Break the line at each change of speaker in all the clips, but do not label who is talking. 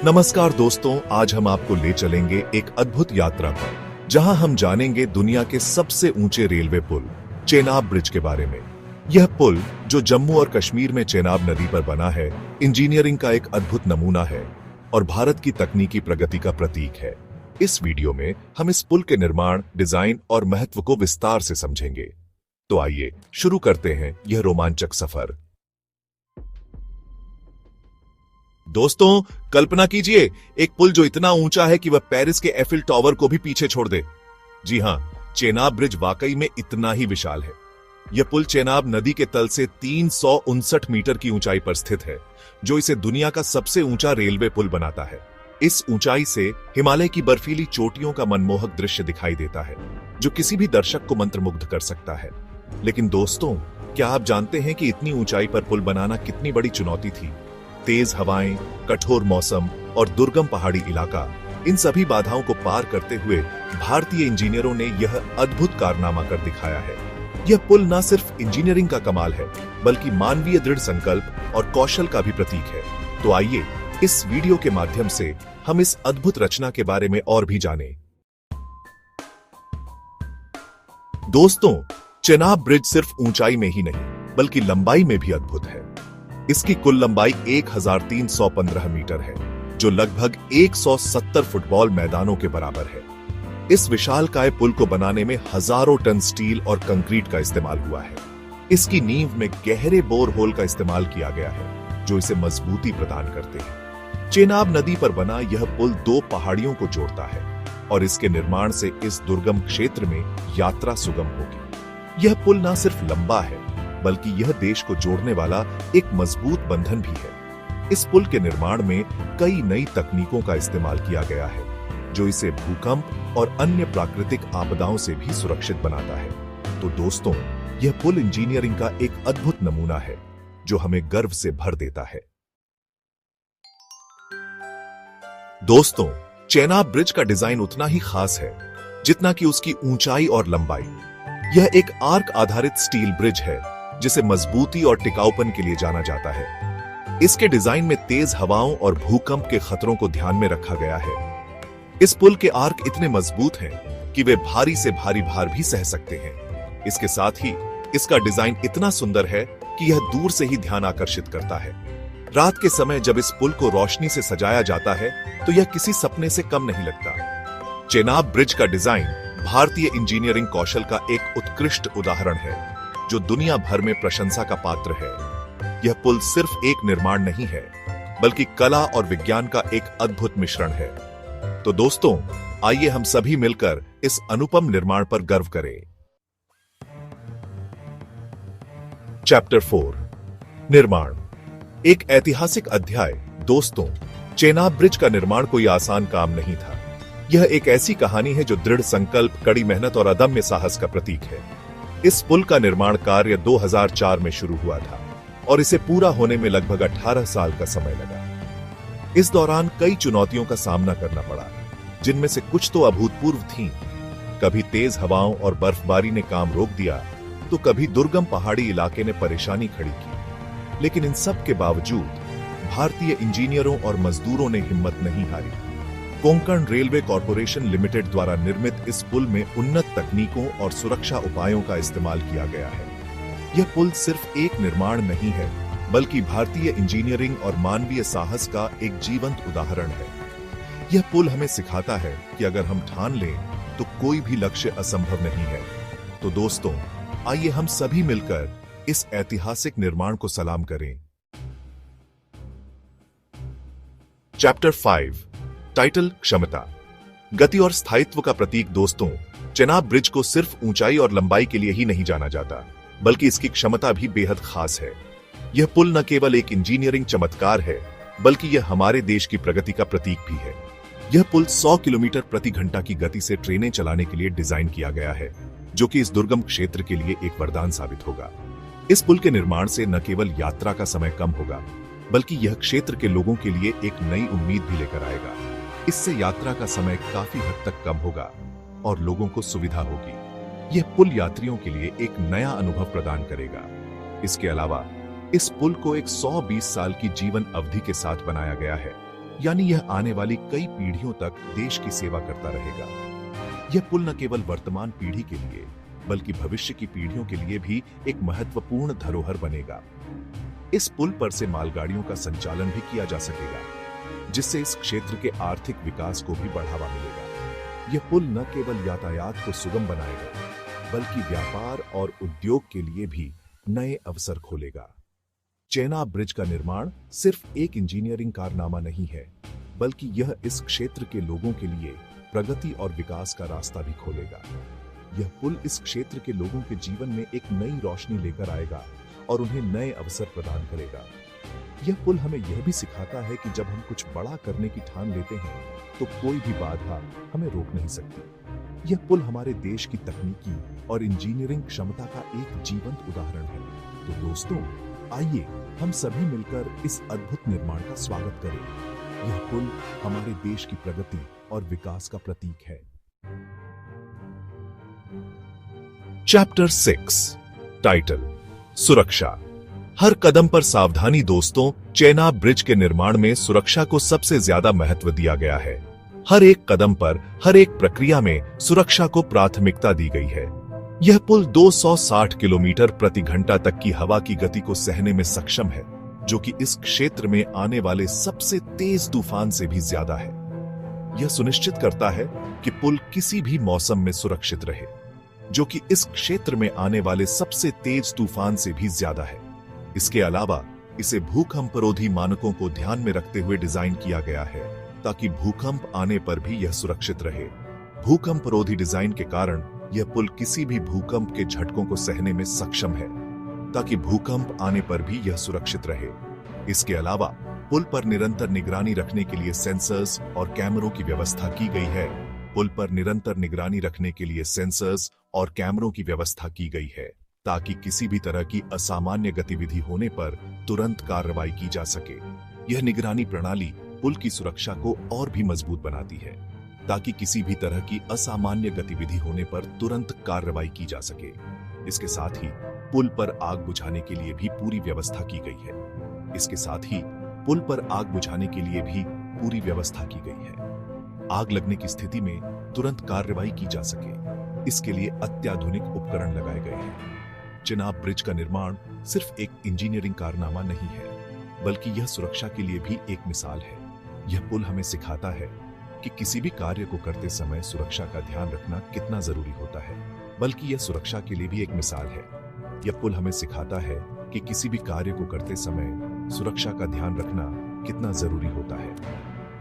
नमस्कार दोस्तों, आज हम आपको ले चलेंगे एक अद्भुत यात्रा पर, जहां हम जानेंगे दुनिया के सबसे ऊंचे रेलवे पुल चेनाब ब्रिज के बारे में। यह पुल, जो जम्मू और कश्मीर में चेनाब नदी पर बना है, इंजीनियरिंग का एक अद्भुत नमूना है और भारत की तकनीकी प्रगति का प्रतीक है। इस वीडियो में हम इस पुल के निर्माण, डिजाइन और महत्व को विस्तार से समझेंगे। तो आइए शुरू करते हैं यह रोमांचक सफर। दोस्तों, कल्पना कीजिए एक पुल जो इतना ऊंचा है कि वह पेरिस के एफिल टावर को भी पीछे छोड़ दे। जी हां, चेनाब ब्रिज वाकई में इतना ही विशाल है। यह पुल चेनाब नदी के तल से 359 मीटर की ऊंचाई पर स्थित है, जो इसे दुनिया का सबसे ऊंचा रेलवे पुल बनाता है। इस ऊंचाई से हिमालय की बर्फीली चोटियों का मनमोहक दृश्य दिखाई देता है, जो किसी भी दर्शक को मंत्रमुग्ध कर सकता है। लेकिन दोस्तों, क्या आप जानते हैं कि इतनी ऊंचाई पर पुल बनाना कितनी बड़ी चुनौती थी? तेज हवाएं, कठोर मौसम और दुर्गम पहाड़ी इलाका, इन सभी बाधाओं को पार करते हुए भारतीय इंजीनियरों ने यह अद्भुत कारनामा कर दिखाया है। यह पुल न सिर्फ इंजीनियरिंग का कमाल है, बल्कि मानवीय दृढ़ संकल्प और कौशल का भी प्रतीक है। तो आइए इस वीडियो के माध्यम से हम इस अद्भुत रचना के बारे में और भी जानें। दोस्तों, चेनाब ब्रिज सिर्फ ऊंचाई में ही नहीं, बल्कि लंबाई में भी अद्भुत है। इसकी कुल लंबाई 1315 मीटर है, जो लगभग 170 फुटबॉल मैदानों के बराबर है। इस विशालकाय पुल को बनाने में हजारों टन स्टील और कंक्रीट का इस्तेमाल हुआ है। इसकी नींव में गहरे बोर होल का इस्तेमाल किया गया है, जो इसे मजबूती प्रदान करते हैं। चेनाब नदी पर बना यह पुल 2 पहाड़ियों को जोड़ता है और इसके निर्माण से इस दुर्गम क्षेत्र में यात्रा सुगम होगी। यह पुल न सिर्फ लंबा है, बल्कि यह देश को जोड़ने वाला एक मजबूत बंधन भी है। इस पुल के निर्माण में कई नई तकनीकों का इस्तेमाल किया गया है, जो इसे भूकंप और अन्य प्राकृतिक आपदाओं से भी सुरक्षित बनाता है। तो दोस्तों, यह पुल इंजीनियरिंग का एक अद्भुत नमूना है, जो हमें गर्व से भर देता है। दोस्तों, चेनाब ब्रिज का डिजाइन उतना ही खास है जितना कि उसकी ऊंचाई और लंबाई। यह एक आर्क आधारित स्टील ब्रिज है, जिसे मजबूती और टिकाऊपन के लिए जाना जाता है। इसके डिजाइन में तेज हवाओं और भूकंप के खतरों को ध्यान में रखा गया है। इस पुल के आर्क इतने मजबूत हैं कि वे भारी से भारी भार भी सह सकते हैं। इसके साथ ही इसका डिजाइन इतना सुंदर है कि यह दूर से ही ध्यान आकर्षित करता है। रात के समय जब इस पुल को रोशनी से सजाया जाता है, तो यह किसी सपने से कम नहीं लगता। चेनाब ब्रिज का डिजाइन भारतीय इंजीनियरिंग कौशल का एक उत्कृष्ट उदाहरण है, जो दुनिया भर में प्रशंसा का पात्र है। यह पुल सिर्फ एक निर्माण नहीं है, बल्कि कला और विज्ञान का एक अद्भुत मिश्रण है। तो दोस्तों, आइए हम सभी मिलकर इस अनुपम निर्माण पर गर्व करें। चैप्टर 4, निर्माण। एक ऐतिहासिक अध्याय। दोस्तों, चेनाब ब्रिज का निर्माण कोई आसान काम नहीं था। यह एक ऐसी कहानी है जो दृढ़ संकल्प, कड़ी मेहनत और अदम्य साहस का प्रतीक है। इस पुल का निर्माण कार्य 2004 में शुरू हुआ था और इसे पूरा होने में लगभग 18 साल का समय लगा। इस दौरान कई चुनौतियों का सामना करना पड़ा, जिनमें से कुछ तो अभूतपूर्व थीं। कभी तेज हवाओं और बर्फबारी ने काम रोक दिया, तो कभी दुर्गम पहाड़ी इलाके ने परेशानी खड़ी की। लेकिन इन सब के बावजूद भारतीय इंजीनियरों और मजदूरों ने हिम्मत नहीं हारी। कोंकण रेलवे कॉर्पोरेशन लिमिटेड द्वारा निर्मित इस पुल में उन्नत तकनीकों और सुरक्षा उपायों का इस्तेमाल किया गया है। यह पुल सिर्फ एक निर्माण नहीं है, बल्कि भारतीय इंजीनियरिंग और मानवीय साहस का एक जीवंत उदाहरण है। यह पुल हमें सिखाता है कि अगर हम ठान लें, तो कोई भी लक्ष्य असंभव नहीं है। तो दोस्तों, आइए हम सभी मिलकर इस ऐतिहासिक निर्माण को सलाम करें। चैप्टर 5, टाइटल, क्षमता, गति और स्थायित्व का प्रतीक। दोस्तों, चेनाब ब्रिज को सिर्फ ऊंचाई और लंबाई के लिए ही नहीं जाना जाता, बल्कि इसकी क्षमता भी बेहद खास है। यह पुल न केवल एक इंजीनियरिंग चमत्कार है, बल्कि यह हमारे देश की प्रगति का प्रतीक भी है। यह पुल 100 किलोमीटर प्रति घंटा की गति से ट्रेनें चलाने के लिए डिजाइन किया गया है, जो कि इस दुर्गम क्षेत्र के लिए एक वरदान साबित होगा। इस पुल के निर्माण से न केवल यात्रा का समय कम होगा, बल्कि यह क्षेत्र के लोगों के लिए एक नई उम्मीद भी लेकर आएगा। इससे यात्रा का समय काफी हद तक कम होगा और लोगों को सुविधा होगी। यह पुल यात्रियों के लिए एक नया अनुभव प्रदान करेगा। इसके अलावा इस पुल को एक 120 साल की जीवन अवधि के साथ बनाया गया है, यानी यह आने वाली कई पीढ़ियों तक देश की सेवा करता रहेगा। यह पुल न केवल वर्तमान पीढ़ी के लिए बल्कि भविष्य की पीढ़ियों के लिए भी एक महत्वपूर्ण धरोहर बनेगा। इस पुल पर से मालगाड़ियों का संचालन भी किया जा सकेगा, जिससे इस क्षेत्र के आर्थिक विकास को भी बढ़ावा मिलेगा। यह पुल न केवल यातायात को सुगम बनाएगा बल्कि व्यापार और उद्योग के लिए भी नए अवसर खोलेगा। चेनाब ब्रिज का निर्माण सिर्फ एक इंजीनियरिंग कारनामा नहीं है, बल्कि यह इस क्षेत्र के लोगों के लिए प्रगति और विकास का रास्ता भी खोलेगा। यह पुल इस क्षेत्र के लोगों के जीवन में एक नई रोशनी लेकर आएगा और उन्हें नए अवसर प्रदान करेगा। यह पुल हमें यह भी सिखाता है कि जब हम कुछ बड़ा करने की ठान लेते हैं तो कोई भी बाधा हमें रोक नहीं सकती। यह पुल हमारे देश की तकनीकी और इंजीनियरिंग क्षमता का एक जीवंत उदाहरण है। तो दोस्तों, आइए हम सभी मिलकर इस अद्भुत निर्माण का स्वागत करें। यह पुल हमारे देश की प्रगति और विकास का प्रतीक है। चैप्टर 6 टाइटल सुरक्षा। हर कदम पर सावधानी। दोस्तों, चेनाब ब्रिज के निर्माण में सुरक्षा को सबसे ज्यादा महत्व दिया गया है। हर एक कदम पर, हर एक प्रक्रिया में सुरक्षा को प्राथमिकता दी गई है। यह पुल 260 किलोमीटर प्रति घंटा तक की हवा की गति को सहने में सक्षम है, जो कि इस क्षेत्र में आने वाले सबसे तेज तूफान से भी ज्यादा है। यह सुनिश्चित करता है कि पुल किसी भी मौसम में सुरक्षित रहे, जो कि इस क्षेत्र में आने वाले सबसे तेज तूफान से भी ज्यादा है। इसके अलावा इसे भूकंपरोधी मानकों को ध्यान में रखते हुए डिजाइन किया गया है, ताकि भूकंप आने पर भी यह सुरक्षित रहे। भूकंपरोधी डिजाइन के कारण यह पुल किसी भी भूकंप के झटकों को सहने में सक्षम है, ताकि भूकंप आने पर भी यह सुरक्षित रहे। इसके अलावा पुल पर निरंतर निगरानी रखने के लिए सेंसर्स और कैमरों की व्यवस्था की गई है। पुल पर निरंतर निगरानी रखने के लिए सेंसर्स और कैमरों की व्यवस्था की गई है, ताकि किसी भी तरह की असामान्य गतिविधि होने पर तुरंत कार्रवाई की जा सके। यह निगरानी प्रणाली पुल की सुरक्षा को और भी मजबूत बनाती है, ताकि किसी भी तरह की असामान्य गतिविधि होने पर तुरंत कार्रवाई की जा सके। इसके साथ ही पुल पर आग बुझाने के लिए भी पूरी व्यवस्था की गई है। इसके साथ ही पुल पर आग बुझाने के लिए भी पूरी व्यवस्था की गई है। आग लगने की स्थिति में तुरंत कार्रवाई की जा सके, इसके लिए अत्याधुनिक उपकरण लगाए गए हैं। चेनाब ब्रिज का निर्माण सिर्फ एक इंजीनियरिंग कारनामा नहीं है, बल्कि यह सुरक्षा के लिए भी एक मिसाल है। यह पुल हमें सिखाता है कि किसी भी कार्य को करते समय सुरक्षा का ध्यान रखना कितना जरूरी होता है, बल्कि यह सुरक्षा के लिए भी एक मिसाल है। यह पुल हमें सिखाता है कि किसी भी कार्य को करते समय सुरक्षा का ध्यान रखना कितना जरूरी होता है।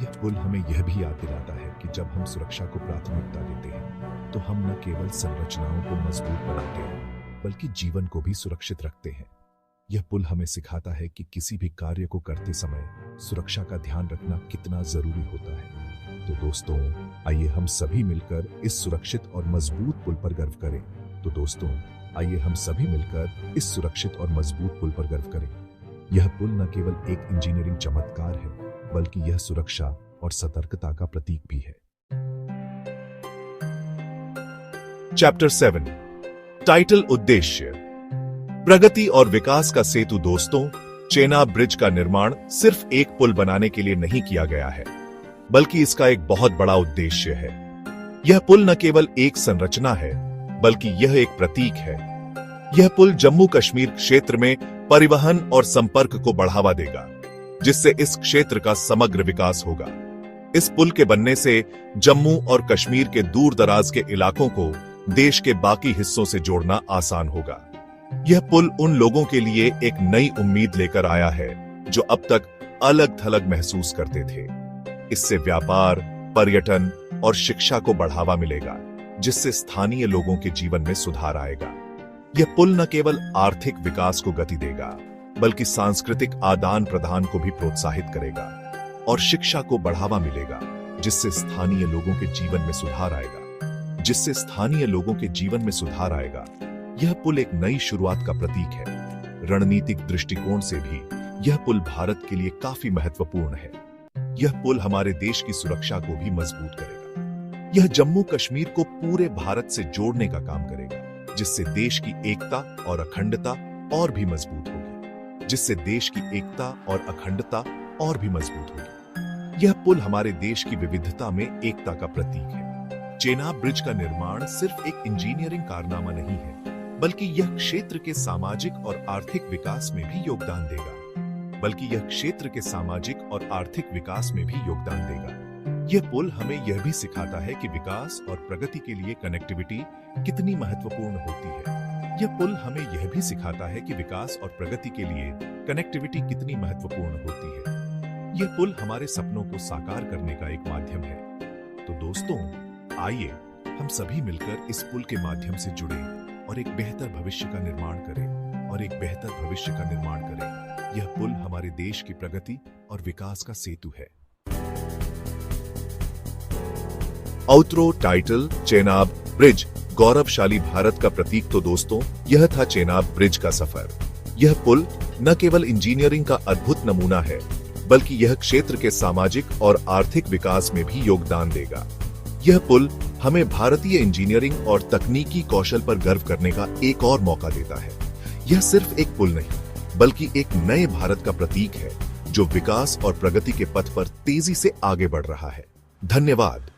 यह पुल हमें यह भी याद दिलाता है कि जब हम सुरक्षा को प्राथमिकता देते हैं, तो हम न केवल संरचनाओं को मजबूत बनाते हैं, बल्कि जीवन को भी सुरक्षित रखते हैं। यह पुल हमें सिखाता है कि किसी भी कार्य को करते समय सुरक्षा का ध्यान रखना कितना जरूरी होता है। तो दोस्तों, आइए हम सभी मिलकर इस सुरक्षित और मजबूत पुल पर गर्व करें। तो दोस्तों, आइए हम सभी मिलकर इस सुरक्षित और मजबूत पुल पर गर्व करें। यह पुल न केवल एक इंजीनियरिंग चमत्कार है, बल्कि यह सुरक्षा और सतर्कता का प्रतीक भी है। चैप्टर 7 टाइटल उद्देश्य प्रगति और विकास का सेतु। दोस्तों, चेनाब ब्रिज का निर्माण सिर्फ एक पुल बनाने के लिए नहीं किया गया है, बल्कि इसका एक बहुत बड़ा उद्देश्य है। यह पुल न केवल एक संरचना है, बल्कि यह एक प्रतीक है। यह पुल जम्मू कश्मीर क्षेत्र में परिवहन और संपर्क को बढ़ावा देगा, जिससे इस क्षेत्र का समग्र विकास होगा। इस पुल के बनने से जम्मू और कश्मीर के दूर दराज के इलाकों को देश के बाकी हिस्सों से जोड़ना आसान होगा। यह पुल उन लोगों के लिए एक नई उम्मीद लेकर आया है जो अब तक अलग थलग महसूस करते थे। इससे व्यापार, पर्यटन और शिक्षा को बढ़ावा मिलेगा, जिससे स्थानीय लोगों के जीवन में सुधार आएगा। यह पुल न केवल आर्थिक विकास को गति देगा, बल्कि सांस्कृतिक आदान प्रदान को भी प्रोत्साहित करेगा और शिक्षा को बढ़ावा मिलेगा, जिससे स्थानीय लोगों के जीवन में सुधार आएगा। यह पुल एक नई शुरुआत का प्रतीक है। रणनीतिक दृष्टिकोण से भी यह पुल भारत के लिए काफी महत्वपूर्ण है। यह पुल हमारे देश की सुरक्षा को भी मजबूत करेगा। यह जम्मू कश्मीर को पूरे भारत से जोड़ने का काम करेगा, जिससे देश की एकता और अखंडता और भी मजबूत होगी। यह पुल हमारे देश की विविधता में एकता का प्रतीक है। चेनाब ब्रिज का निर्माण सिर्फ एक इंजीनियरिंग कारनामा नहीं है, बल्कि यह क्षेत्र के सामाजिक और आर्थिक विकास में भी योगदान देगा। यह पुल हमें यह भी सिखाता है कि विकास और प्रगति के लिए कनेक्टिविटी कितनी महत्वपूर्ण होती है। यह पुल हमारे सपनों को साकार करने का एक माध्यम है। तो दोस्तों, आइए हम सभी मिलकर इस पुल के माध्यम से जुड़े और एक बेहतर भविष्य का निर्माण करें। यह पुल हमारे देश की प्रगति और विकास का सेतु है। आउटरो टाइटल: चेनाब ब्रिज, गौरवशाली भारत का प्रतीक। तो दोस्तों, यह था चेनाब ब्रिज का सफर। यह पुल न केवल इंजीनियरिंग का अद्भुत नमूना है, बल्कि यह क्षेत्र के सामाजिक और आर्थिक विकास में भी योगदान देगा। यह पुल हमें भारतीय इंजीनियरिंग और तकनीकी कौशल पर गर्व करने का एक और मौका देता है। यह सिर्फ एक पुल नहीं, बल्कि एक नए भारत का प्रतीक है, जो विकास और प्रगति के पथ पर तेजी से आगे बढ़ रहा है। धन्यवाद।